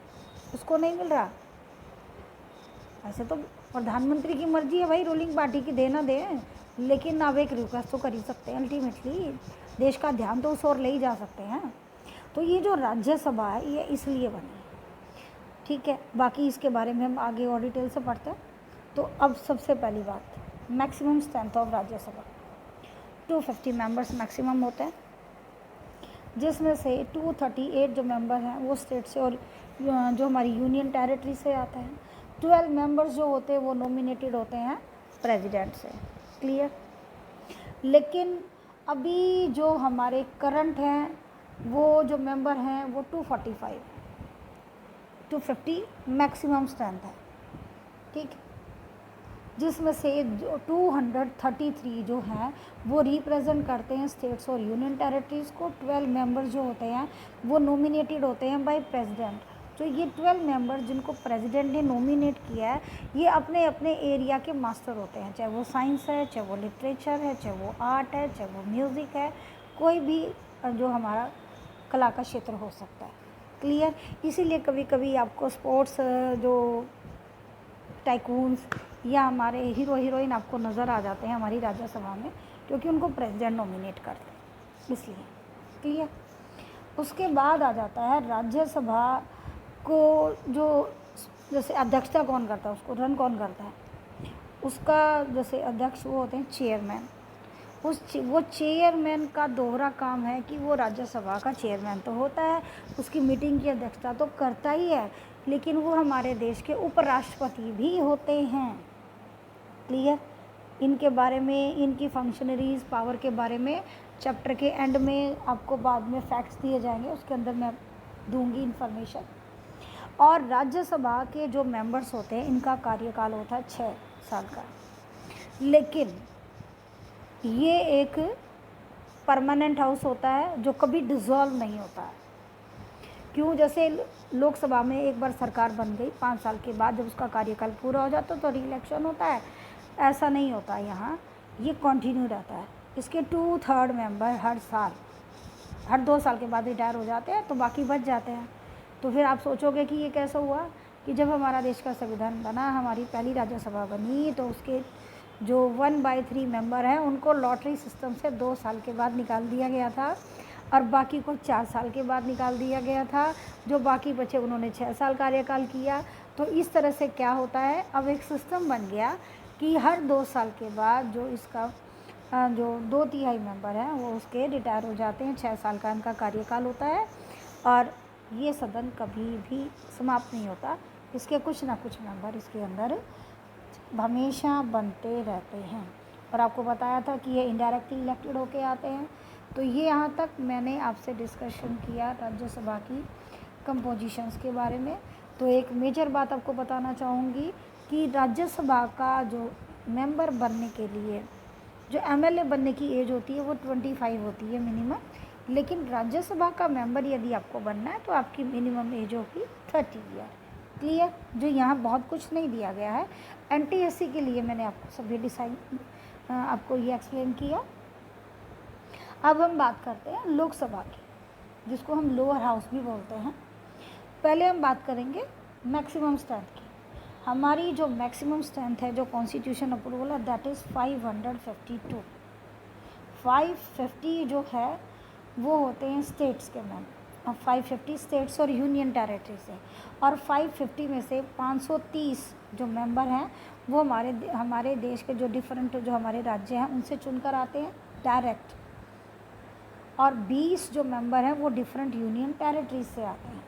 A: उसको नहीं मिल रहा। ऐसे तो प्रधानमंत्री की मर्जी है भाई, रूलिंग पार्टी की देना दे, लेकिन आप एक रिक्वेस्ट तो कर ही सकते हैं। अल्टीमेटली देश का ध्यान तो उस ओर ले ही जा सकते हैं। तो ये जो राज्यसभा है ये इसलिए बनी, ठीक है। बाकी इसके बारे में हम आगे और डिटेल से पढ़ते हैं। तो अब सबसे पहली बात, maximum strength of Rajya Sabha 250 members maximum होते हैं, जिसमें से 238 जो मेंबर हैं वो स्टेट से और जो हमारी यूनियन टेरिटरी से आता है। 12 मेंबर्स जो होते हैं वो नॉमिनेटेड होते हैं प्रेसिडेंट से, क्लियर। लेकिन अभी जो हमारे करंट हैं वो जो मेंबर हैं वो 250 मैक्सिमम स्ट्रेंथ है, ठीक है। जिसमें से जो 233 जो हैं वो रिप्रेजेंट करते हैं स्टेट्स और यूनियन टेरिटरीज़ को। 12 मेंबर्स जो होते हैं वो नॉमिनेटेड होते हैं बाय प्रेसिडेंट। तो ये 12 मेंबर जिनको प्रेसिडेंट ने नॉमिनेट किया है ये अपने अपने एरिया के मास्टर होते हैं, चाहे वो साइंस है, चाहे वो लिटरेचर है, चाहे वो आर्ट है, चाहे वो म्यूज़िक है, कोई भी जो हमारा कला का क्षेत्र हो सकता है। क्लियर। इसीलिए कभी कभी आपको स्पोर्ट्स जो टाइकून्स या हमारे हीरो हीरोइन आपको नज़र आ जाते हैं हमारी राज्यसभा में, क्योंकि उनको प्रेसिडेंट नॉमिनेट करते हैं इसलिए। क्लियर। उसके बाद आ जाता है राज्यसभा को जो जैसे अध्यक्षता कौन करता है, उसको रन कौन करता है, उसका जैसे अध्यक्ष वो होते हैं चेयरमैन। वो चेयरमैन का दोहरा काम है कि वो राज्यसभा का चेयरमैन तो होता है, उसकी मीटिंग की अध्यक्षता तो करता ही है, लेकिन वो हमारे देश के उपराष्ट्रपति भी होते हैं। क्लियर। इनके बारे में, इनकी फंक्शनरीज पावर के बारे में चैप्टर के एंड में आपको बाद में फैक्ट्स दिए जाएंगे, उसके अंदर मैं दूंगी इन्फॉर्मेशन। और राज्यसभा के जो मेंबर्स होते हैं इनका कार्यकाल होता है 6 साल का, लेकिन ये एक परमानेंट हाउस होता है जो कभी डिसॉल्व नहीं होता है। क्यों? जैसे लोकसभा में एक बार सरकार बन गई 5 साल के बाद जब उसका कार्यकाल पूरा हो जाता तो री-इलेक्शन होता है, ऐसा नहीं होता यहाँ, ये कंटिन्यू रहता है। इसके 2/3 मेंबर हर साल, हर 2 साल के बाद रिटायर हो जाते हैं, तो बाकी बच जाते हैं। तो फिर आप सोचोगे कि ये कैसे हुआ कि जब हमारा देश का संविधान बना, हमारी पहली राज्यसभा बनी, तो उसके जो 1/3 मेंबर हैं उनको लॉटरी सिस्टम से 2 साल के बाद निकाल दिया गया था और बाकी को 4 साल के बाद निकाल दिया गया था। जो बाकी बचे उन्होंने 6 साल कार्यकाल किया। तो इस तरह से क्या होता है, अब एक सिस्टम बन गया कि हर 2 साल के बाद जो इसका जो 2/3 मेंबर हैं वो उसके रिटायर हो जाते हैं। 6 साल का इनका कार्यकाल होता है और ये सदन कभी भी समाप्त नहीं होता। इसके कुछ ना कुछ मेंबर इसके अंदर हमेशा बनते रहते हैं। और आपको बताया था कि ये इनडायरेक्टली इलेक्टेड होके आते हैं। तो ये यहाँ तक मैंने आपसे डिस्कशन किया राज्यसभा की कंपोजिशंस के बारे में। तो एक मेजर बात आपको बताना चाहूँगी कि राज्यसभा का जो मेंबर बनने के लिए जो एमएलए बनने की एज होती है वो 25 होती है मिनिमम, लेकिन राज्यसभा का मेंबर यदि आपको बनना है तो आपकी मिनिमम एज होगी 30 ईयर। क्लियर। जो यहाँ बहुत कुछ नहीं दिया गया है, एनटीएससी के लिए मैंने आपको सभी आपको ये एक्सप्लेन किया। अब हम बात करते हैं लोकसभा की, जिसको हम लोअर हाउस भी बोलते हैं। पहले हम बात करेंगे मैक्सिमम स्ट्रेंथ की। हमारी जो मैक्सिमम स्ट्रेंथ है जो कॉन्स्टिट्यूशन अप्रूवल है दैट इज़ 552। 550 जो है वो होते हैं स्टेट्स के मेंबर, 550 स्टेट्स और यूनियन टेरिटरी से, और 550 में से 530 जो मेंबर हैं वो हमारे देश के जो डिफरेंट जो हमारे राज्य हैं उनसे चुनकर आते हैं डायरेक्ट, और 20 जो मेंबर हैं वो डिफरेंट यूनियन टेरिटरीज से आते हैं।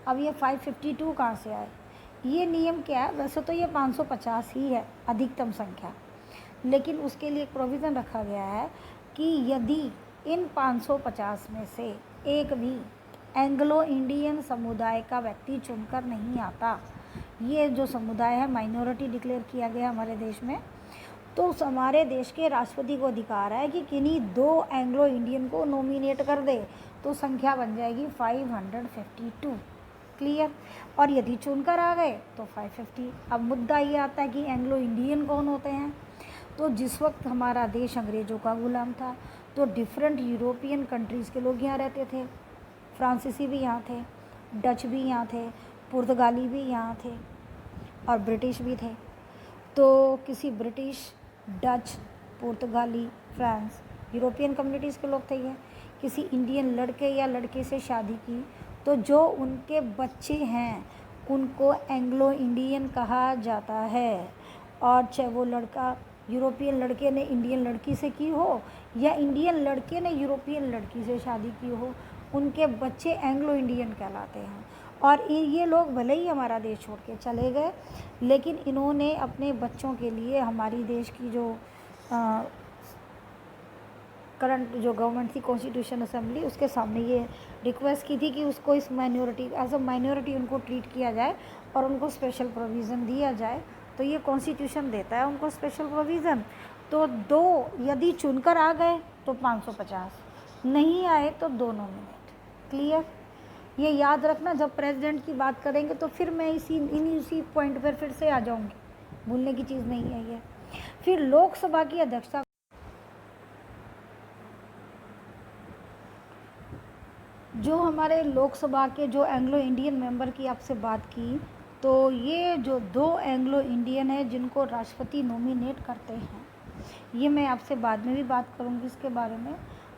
A: अब ये 552 कहाँ से आए? ये नियम क्या है? वैसे तो ये 550 ही है अधिकतम संख्या, लेकिन उसके लिए एक प्रोविज़न रखा गया है कि यदि इन 550 में से एक भी एंग्लो इंडियन समुदाय का व्यक्ति चुनकर नहीं आता, ये जो समुदाय है माइनॉरिटी डिक्लेयर किया गया हमारे देश में, तो हमारे देश के राष्ट्रपति को अधिकार है कि किन्हीं 2 एंग्लो इंडियन को नॉमिनेट कर दे, तो संख्या बन जाएगी 552। क्लियर। और यदि चुनकर आ गए तो 550। अब मुद्दा ये आता है कि एंग्लो इंडियन कौन होते हैं? तो जिस वक्त हमारा देश अंग्रेज़ों का गुलाम था तो डिफरेंट यूरोपियन कंट्रीज़ के लोग यहाँ रहते थे। फ्रांसीसी भी यहाँ थे, डच भी यहाँ थे, पुर्तगाली भी यहाँ थे और ब्रिटिश भी थे। तो किसी ब्रिटिश, डच, पुर्तगाली, फ्रांस यूरोपियन कम्युनिटीज़ के लोग थे ये, किसी इंडियन लड़के या लड़की से शादी की तो जो उनके बच्चे हैं उनको एंग्लो इंडियन कहा जाता है। और चाहे वो लड़का यूरोपियन लड़के ने इंडियन लड़की से की हो या इंडियन लड़के ने यूरोपियन लड़की से शादी की हो, उनके बच्चे एंग्लो इंडियन कहलाते हैं। और ये लोग भले ही हमारा देश छोड़ के चले गए, लेकिन इन्होंने अपने बच्चों के लिए हमारी देश की जो करंट जो गवर्नमेंट थी कॉन्स्टिट्यूशन असेंबली, उसके सामने ये रिक्वेस्ट की थी कि उसको इस माइनॉरिटी एज अ माइनॉरिटी उनको ट्रीट किया जाए और उनको स्पेशल प्रोविज़न दिया जाए तो ये कॉन्स्टिट्यूशन देता है उनको स्पेशल प्रोविज़न। तो 2 यदि चुनकर आ गए तो 550, नहीं आए तो 2 नॉमिनेट। क्लियर? ये याद रखना, जब प्रेसिडेंट की बात करेंगे तो फिर मैं इसी पॉइंट पर फिर से आ जाऊंगी, भूलने की चीज़ नहीं है ये। फिर लोकसभा की अध्यक्षता, जो हमारे लोकसभा के जो एंग्लो इंडियन मेंबर की आपसे बात की, तो ये जो 2 एंग्लो इंडियन है जिनको राष्ट्रपति नॉमिनेट करते हैं, ये मैं आपसे बाद में भी बात करूंगी इसके बारे में।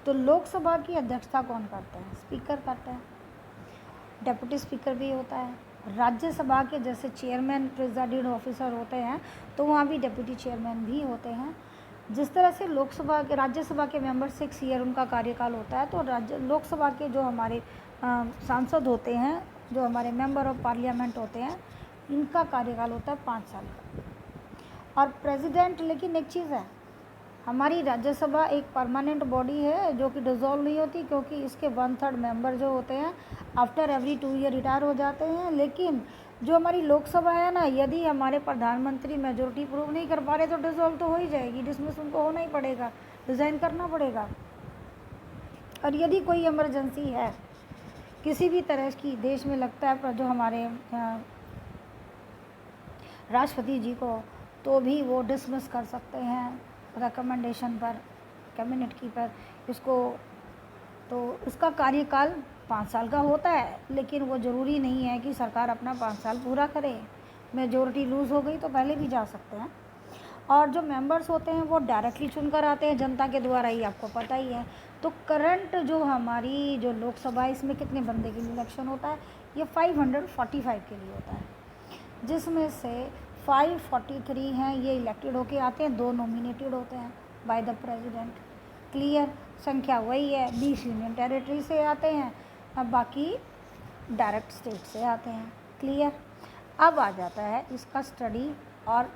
A: तो लोकसभा की अध्यक्षता कौन करता है? स्पीकर करता है, डेप्यूटी स्पीकर भी होता है। राज्यसभा के जैसे चेयरमैन प्रिजाइडिंग ऑफिसर होते हैं, तो वहाँ भी डेप्यूटी चेयरमैन भी होते हैं। जिस तरह से लोकसभा के राज्यसभा के मेंबर 6 ईयर उनका कार्यकाल होता है, तो लोकसभा के जो हमारे सांसद होते हैं, जो हमारे मेंबर ऑफ पार्लियामेंट होते हैं, इनका कार्यकाल होता है 5 साल का। और प्रेसिडेंट, लेकिन एक चीज़ है, हमारी राज्यसभा एक परमानेंट बॉडी है जो कि डिसॉल्व नहीं होती, क्योंकि इसके 1/3 मेंबर जो होते हैं आफ्टर एवरी 2 ईयर रिटायर हो जाते हैं। लेकिन जो हमारी लोकसभा है ना, यदि हमारे प्रधानमंत्री मेजोरिटी प्रूव नहीं कर पा रहे तो डिसॉल्व तो हो ही जाएगी, डिसमिस उनको होना ही पड़ेगा, रिज़ाइन करना पड़ेगा। और यदि कोई इमरजेंसी है किसी भी तरह की देश में लगता है, पर जो हमारे राष्ट्रपति जी को, तो भी वो डिसमिस कर सकते हैं रिकमेंडेशन पर, कैबिनेट की पर इसको। तो इसका कार्यकाल 5 साल का होता है, लेकिन वो ज़रूरी नहीं है कि सरकार अपना 5 साल पूरा करे। मेजोरिटी लूज़ हो गई तो पहले भी जा सकते हैं। और जो मेंबर्स होते हैं वो डायरेक्टली चुनकर आते हैं जनता के द्वारा ही, आपको पता ही है। तो करंट जो हमारी जो लोकसभा है, इसमें कितने बंदे के लिए इलेक्शन होता है? ये 545 के लिए होता है, जिसमें से 543 हैं ये इलेक्टेड होके आते हैं, 2 नॉमिनेटेड होते हैं बाय द प्रेसिडेंट। क्लियर? संख्या वही है, 20 यूनियन टेरिटरी से आते हैं, अब बाकी डायरेक्ट स्टेट से आते हैं। क्लियर? अब आ जाता है इसका स्टडी और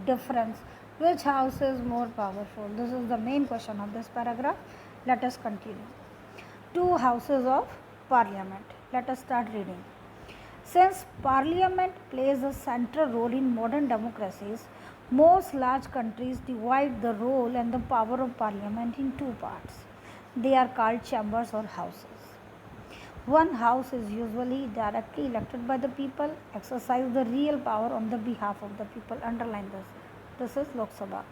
A: difference. Which house is more powerful? This is the main question of this paragraph. Let us continue. 2 houses of parliament. Let us start reading. Since parliament plays a central role in modern democracies, most large countries divide the role and the power of parliament in 2 parts. They are called chambers or houses. One house is usually directly elected by the people, exercise the real power on the behalf of the people. Underline this. This is Lok Sabha.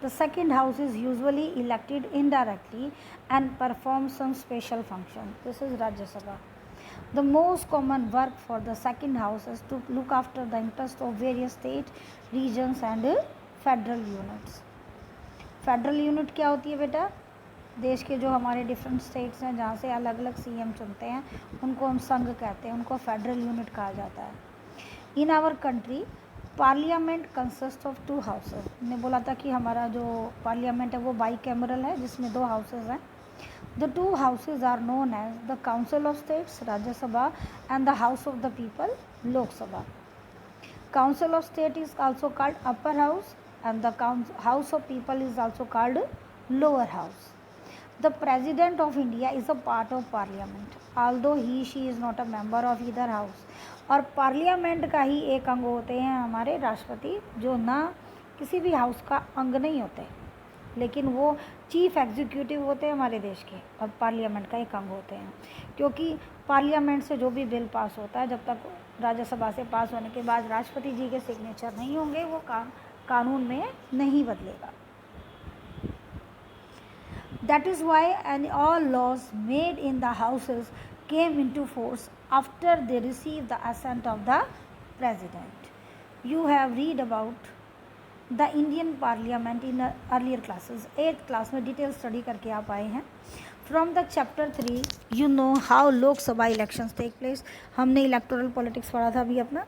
A: The second house is usually elected indirectly and performs some special function. This is Rajya Sabha. The most common work for the second house is to look after the interest of various state, regions and federal units. Federal unit क्या होती है बेटा? देश के जो हमारे different states हैं जहाँ से अलग अलग सीएम चुनते हैं, उनको हम संघ कहते हैं, उनको फेडरल यूनिट कहा जाता है। In our country parliament consist of 2 houses. मैंने बोला था कि हमारा जो पार्लियामेंट है वो बाई कैमरल है, जिसमें 2 हाउसेज हैं। The 2 houses are known as the Council of States, Rajya Sabha, and the House of the People, Lok Sabha. Council of State is also called Upper House, and the House of People is also called Lower House. The President of India is a part of Parliament, although she is not a member of either house. और parliament का ही एक अंग होते हैं हमारे राष्ट्रपति, जो ना किसी भी हाउस का अंग नहीं होते, लेकिन वो चीफ एग्जीक्यूटिव होते हैं हमारे देश के, और पार्लियामेंट का एक अंग होते हैं। क्योंकि पार्लियामेंट से जो भी बिल पास होता है, जब तक राज्यसभा से पास होने के बाद राष्ट्रपति जी के सिग्नेचर नहीं होंगे, वो कानून में नहीं बदलेगा। That is why and all laws made in the houses came into force after they receive the assent of the president. You have read about the Indian parliament in earlier classes. 8th class में detail study करके आप आए हैं। From the chapter 3 you know how Lok Sabha elections take place. हमने electoral politics पढ़ा था अभी अपना।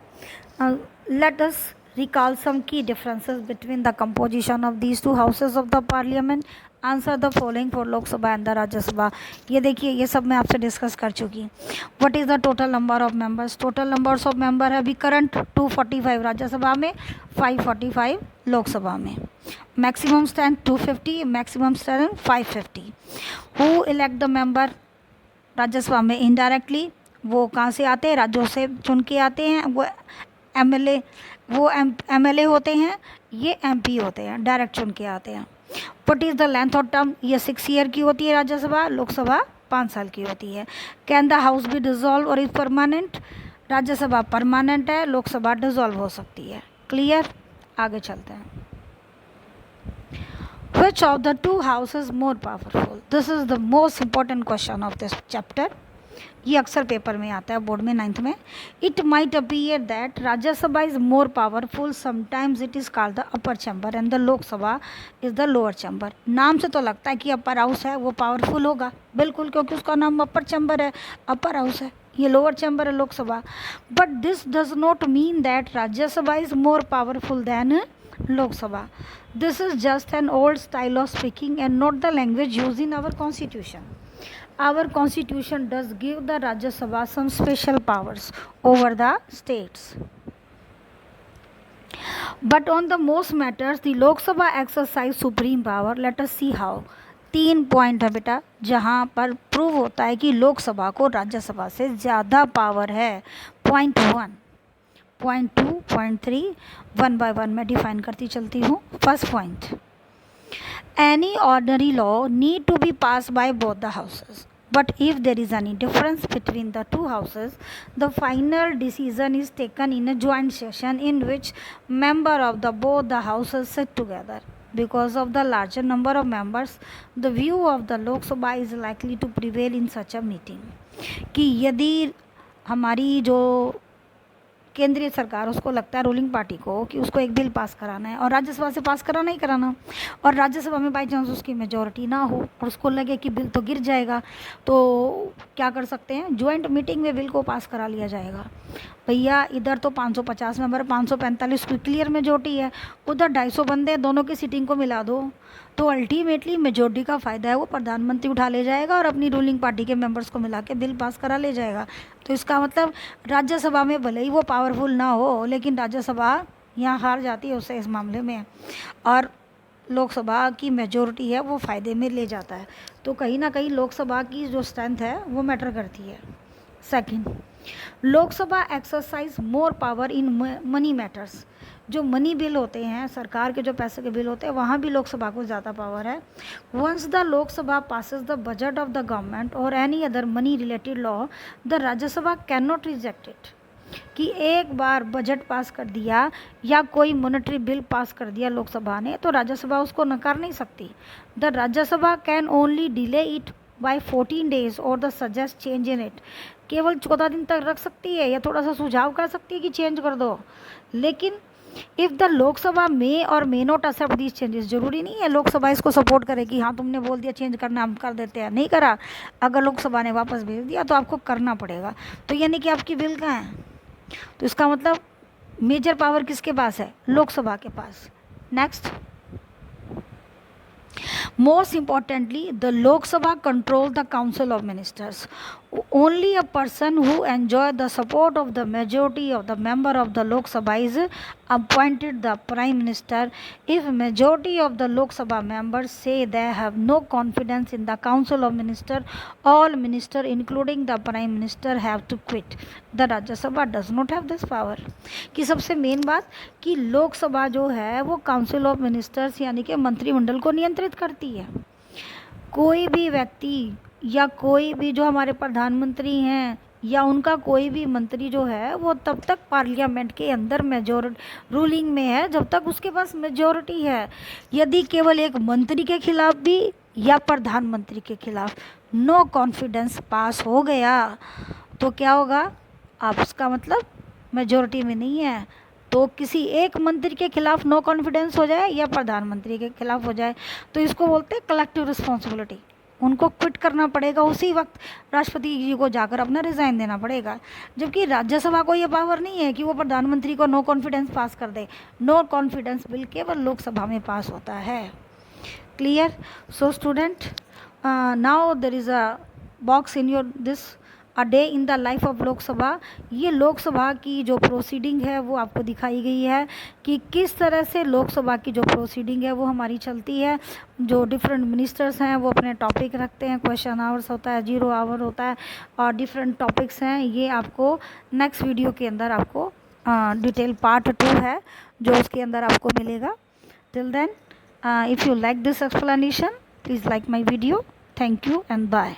A: Let us recall some key differences between the composition of these 2 houses of the parliament. Answer the following for Lok Sabha and the Rajya Sabha. ये देखिए, ये सब मैं आपसे डिस्कस कर चुकी। What is the total number of members? Total numbers of member है अभी करंट 245 राज्यसभा में, 545 लोकसभा में। Maximum stand 250, maximum stand 550। Who elect the member Rajya Sabha में? इनडायरेक्टली। वो कहाँ से आते हैं? राज्यों से चुन के आते हैं। वो एमएलए, वो एमएलए होते हैं, ये एमपी होते हैं, डायरेक्ट चुन के आते हैं। What is the length of term, ये 6 ईयर की होती है राज्यसभा, लोकसभा 5 साल की होती है। Can the house B dissolve और इज परमानेंट, राज्यसभा परमानेंट है, लोकसभा डिसॉल्व हो सकती है। क्लियर, आगे चलते हैं। Which of the two houses more powerful? This is the most important question of this chapter. ये अक्सर पेपर में आता है, बोर्ड में 9th में। It might appear that Rajya Sabha is more powerful, sometimes it is called the upper chamber and the Lok Sabha is the lower chamber. नाम से तो लगता है कि अपर हाउस है वो पावरफुल होगा, बिल्कुल, क्योंकि उसका नाम अपर चैम्बर है, अपर हाउस है, ये लोअर चैम्बर है Lok Sabha. But this does not mean that Rajya Sabha is more powerful then Lok Sabha. This is just an old style of speaking and not the language used in our constitution. Our constitution does give the Rajya Sabha some special powers over the states. But on the most matters, the Lok Sabha exercise supreme power. Let us see how. 3 point है बेटा जहाँ पर prove होता है कि लोकसभा को राज्यसभा से ज़्यादा पावर है. पॉइंट 1, पॉइंट 2, पॉइंट 3, 1 by 1 मैं डिफाइन करती चलती हूँ. First point, any ordinary law need to be pass by both the houses, but if there is any difference between the two houses, the final decision is taken in a joint session in which member of the both the houses sit together. Because of the larger number of members, the view of the Lok Sabha is likely to prevail in such a meeting. कि यदि हमारी जो केंद्रीय सरकार, उसको लगता है ruling party को कि उसको एक बिल पास कराना है और राज्यसभा से पास कराना ही कराना, और राज्यसभा में बाई चांस उसकी मेजॉरिटी ना हो और उसको लगे कि बिल तो गिर जाएगा, तो क्या कर सकते हैं, ज्वाइंट मीटिंग में बिल को पास करा लिया जाएगा. भैया इधर तो 550 मेंबर, 545 की क्लियर मेजॉरिटी है, उधर 250 बंदे, दोनों की सीटिंग को मिला दो, तो अल्टीमेटली मेजॉरिटी का फ़ायदा है वो प्रधानमंत्री उठा ले जाएगा और अपनी रूलिंग पार्टी के मेंबर्स को मिला के बिल पास करा ले जाएगा. तो इसका मतलब राज्यसभा में भले ही वो पावरफुल ना हो, लेकिन राज्यसभा यहाँ हार जाती है उससे इस मामले में, और लोकसभा की मेजॉरिटी है वो फ़ायदे में ले जाता है. तो कहीं ना कहीं लोकसभा की जो स्ट्रेंथ है वो मैटर करती है. Second, Lok Sabha exercise more power in money matters. जो मनी बिल होते हैं, सरकार के जो पैसे के बिल होते हैं, वहाँ भी लोकसभा को ज़्यादा पावर है. Once the Lok Sabha passes the budget of the government और any other money related law, the Rajya Sabha can not reject it. कि एक बार बजट पास कर दिया या कोई मॉनेटरी बिल पास कर दिया लोकसभा ने, तो राज्यसभा उसको नकार नहीं सकती. The Rajya Sabha can only delay it by 14 days और the suggest change in it. केवल 14 दिन तक रख सकती है या थोड़ा सा सुझाव कर सकती है कि चेंज कर दो. लेकिन इफ़ द लोकसभा मे और may not accept these changes, जरूरी नहीं है लोकसभा इसको सपोर्ट करे कि हाँ तुमने बोल दिया चेंज करना, हम कर देते हैं. नहीं करा, अगर लोकसभा ने वापस भेज दिया तो आपको करना पड़ेगा. तो यानी कि आपकी बिल कहाँ है, तो इसका मतलब मेजर पावर किसके पास है, लोकसभा के पास. Next, most importantly, the Lok Sabha controls the Council of Ministers. Only a person who enjoys the support of the majority of the member of the Lok Sabha is appointed the Prime Minister. If majority of the Lok Sabha members say they have no confidence in the Council of Ministers, all ministers including the Prime Minister have to quit. The Rajya Sabha does not have this power. कि सबसे main बात कि लोकसभा जो है वो council of ministers यानी कि मंत्रिमंडल को नियंत्रित करती है. कोई भी व्यक्ति या कोई भी जो हमारे प्रधानमंत्री हैं या उनका कोई भी मंत्री जो है वो तब तक पार्लियामेंट के अंदर मेजॉरिटी रूलिंग में है जब तक उसके पास मेजॉरिटी है. यदि केवल एक मंत्री के खिलाफ भी या प्रधानमंत्री के खिलाफ नो कॉन्फिडेंस पास हो गया तो क्या होगा, आप उसका मतलब मेजॉरिटी में नहीं है. तो किसी एक मंत्री के खिलाफ नो कॉन्फिडेंस हो जाए या प्रधानमंत्री के खिलाफ हो जाए तो इसको बोलते हैं कलेक्टिव रिस्पॉन्सिबिलिटी. उनको क्विट करना पड़ेगा उसी वक्त, राष्ट्रपति जी को जाकर अपना रिज़ाइन देना पड़ेगा. जबकि राज्यसभा को ये पावर नहीं है कि वो प्रधानमंत्री को नो कॉन्फिडेंस पास कर दे. नो कॉन्फिडेंस बिल केवल लोकसभा में पास होता है. Clear. So student, now there is a box in your this a day in the life of Lok Sabha. ये लोकसभा की जो प्रोसीडिंग है वो आपको दिखाई गई है कि किस तरह से लोकसभा की जो प्रोसीडिंग है वो हमारी चलती है. जो डिफरेंट मिनिस्टर्स हैं वो अपने टॉपिक रखते हैं, क्वेश्चन आवर्स होता है, 0 hour होता है और डिफरेंट टॉपिक्स हैं. ये आपको नेक्स्ट वीडियो के अंदर आपको डिटेल पार्ट 2 है जो उसके अंदर आपको मिलेगा. Till then, if you like this explanation, please like my video. Thank you and bye.